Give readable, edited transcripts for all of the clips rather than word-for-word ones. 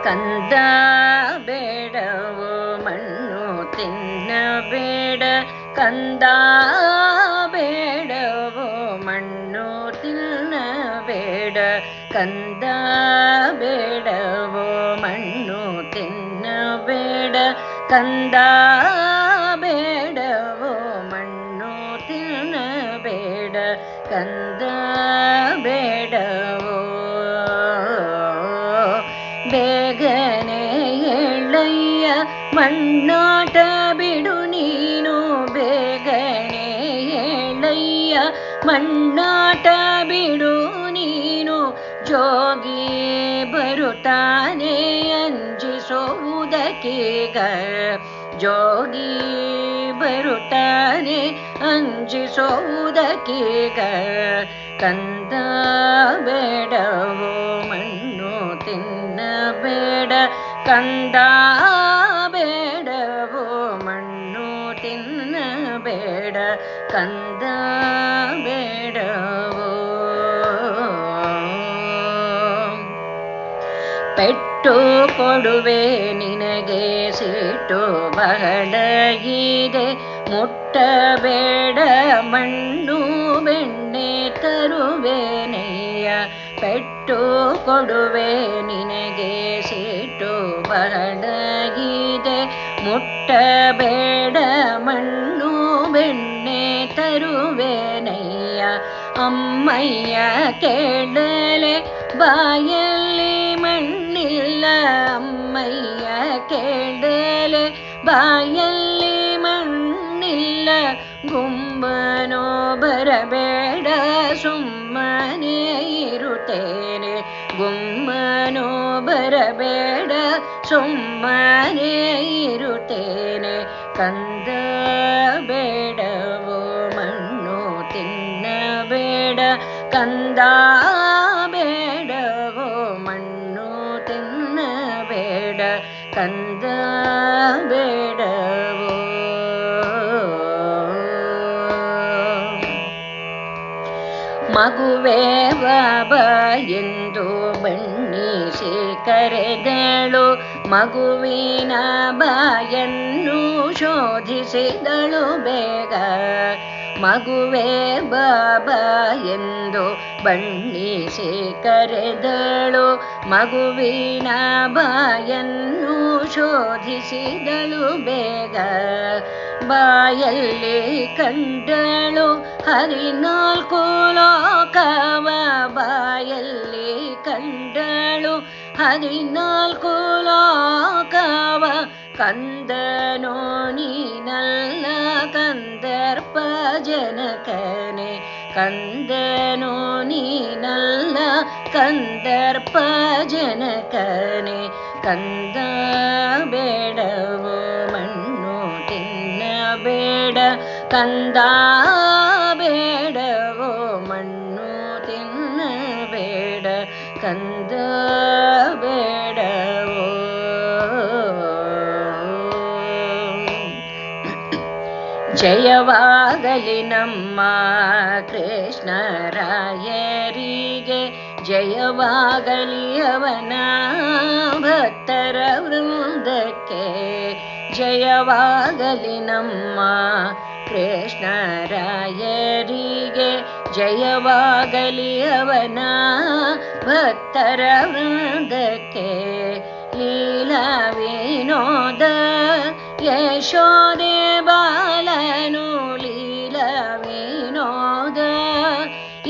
ಕಂದ ಬೇಡವೋ ಮಣ್ಣು ತಿನ್ನಬೇಡ ಕಂದ ಬೇಡವೋ ಮಣ್ಣು ತಿನ್ನಬೇಡ ಕಂದ ಬೇಡವೋ ಮಣ್ಣು ತಿನ್ನಬೇಡ ಕಂದ ಬೇಡವೋ ಮಣ್ಣು ತಿನ್ನಬೇಡ ಕಂದ ಬೇಡವೋ ಬೇಗನೆ ಎಳ್ಳಯ್ಯ ಮಣ್ಣಾಟ ಬಿಡು ನೀನು ಬೇಗನೆ ಎಳ್ಳಯ್ಯ ಮಣ್ಣಾಟ ಬಿಡು ನೀನು ಜೋಗಿ ಬರುತ್ತಾನೆ ಅಂಜಿಸುವುದಕ್ಕೀಗ ಜೋಗಿ ಬರುತ್ತಾನೆ ಅಂಜಿಸುವುದಕ್ಕೀಗ ಕಂದ ಬೇಡವೋ ಮಣ್ಣು ತಿನ್ನಬೇಡ ಕಂದ ಬೇಡವೋ ಮಣ್ಣು ತಿನ್ನಬೇಡ ಕಂದ ಬೇಡವೋ ಪೆಟ್ಟು ಕೊಡುವೆ ನಿನಗೆ ಸಿಟ್ಟು ಬಹಳ ಇದೆ ಮುಟ್ಟಬೇಡ ಮಣ್ಣು ಬೆಣ್ಣೆ ತರುವೆನಯ್ಯ ಪೆಟ್ಟು ಕೊಡುವೆ ನಿನಗೆ ಸಿಟ್ಟು ಬಹಳ ಇದೆ ಮುಟ್ಟಬೇಡ ಮಣ್ಣು ಬೆಣ್ಣೆ ತರುವೆನಯ್ಯ ಅಮ್ಮಯ್ಯ ಕೇಳಲೆ ಬಾಯಲ್ಲಿ ಮಣ್ಣಿಲ್ಲ ಅಮ್ಮಯ್ಯ ಕೇಳಲೆ ಬಾಯಲ್ಲಿ ಮಣ್ಣಿಲ್ಲ ಗುಂಬನೋ ಬರಬೇಡ ಸುಮ್ಮನೆ ಇರುತ್ತೇನೆ ಗುಮ್ಮನೋ ಬರಬೇಡ ಸುಮ್ಮನೆ ಇರುತ್ತೇನೆ ಕಂದ ಬೇಡವೋ ಮಣ್ಣು ತಿನ್ನಬೇಡ ಕಂದ ಬೇಡವೋ ಮಣ್ಣು ತಿನ್ನಬೇಡ ಕಂದ ಬೇಡವೋ ಮಗುವೇ ಬಾಬಾ ಎಂದು ಬಣ್ಣಿಸಿ ಕರೆದಳು ಮಗುವಿನ ಬಾಯನ್ನು ಶೋಧಿಸಿದಳು ಬೇಗ ಮಗುವೇ ಬಾಬಾ ಎಂದು ಬಣ್ಣಿಸಿ ಕರೆದಳು ಮಗುವಿನ ಬಾಯನ್ನು ಶೋಧಿಸಿದಳು ಬೇಗ ಬಾಯಲ್ಲಿ ಕಂಡಳು 14 ಲೋಕವ ಬಾಯಲ್ಲಿ ಕಂಡಳು 14 ಲೋಕವ ಕಂದನೋ ನೀನಲ್ಲ ಕಂದರ್ಪ ಜನಕನೆ ಕಂದನೋ ನೀನಲ್ಲ ಕಂದರ್ಪ ಜನಕನೆ ಕಂದ ಬೇಡವೋ ಮಣ್ಣು ತಿನ್ನಬೇಡ ಕಂದ ಬೇಡವೋ ಮಣ್ಣು ತಿನ್ನಬೇಡ ಕಂದ ಬೇಡವೋ ಜಯವಾಗಲಿ ನಮ್ಮ ಕೃಷ್ಣರಾಯರಿಗೆ ಜಯವಾಗಲಿ ಅವನ ಭಕ್ತರ ವೃಂದಕ್ಕೆ ಜಯವಾಗಲಿ ನಮ್ಮ ಕೃಷ್ಣರಾಯರಿಗೆ ಜಯವಾಗಲಿ ಅವನ ಭಕ್ತರ ವೃಂದಕ್ಕೆ ಲೀಲಾ ವಿನೋದ ಯಶೋದೆ ಬಾಲನು ಲೀಲಾ ವಿನೋದ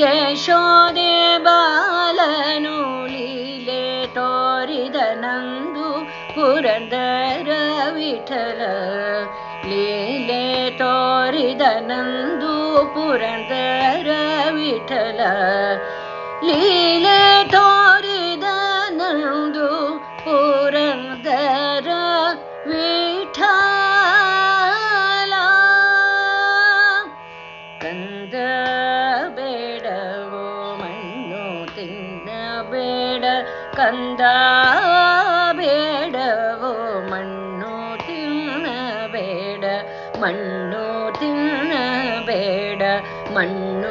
ಯಶೋದೆ ಬಾಲನು ಲೀಲೆ ತೋರಿದ ನಂದು ಪುರಂದರ ವಿಠಲ ಲೀಲೆ ತೋರಿದ ನಂದು ಪುರಂದರ ವಿಠಲ ಲೀಲೆ ತೋರಿದ ನಂದು ಪುರಂದರ ವಿಠಲ ಕಂದ ಬೇಡವೋ ಮಣ್ಣು ತಿನ್ನಬೇಡ ಕಂದ ಬೇಡವೋ ಮಣ್ಣು ತಿನ್ನಬೇಡ ಮಣ್ಣು ತಿನ್ನಬೇಡ ಮಣ್ಣು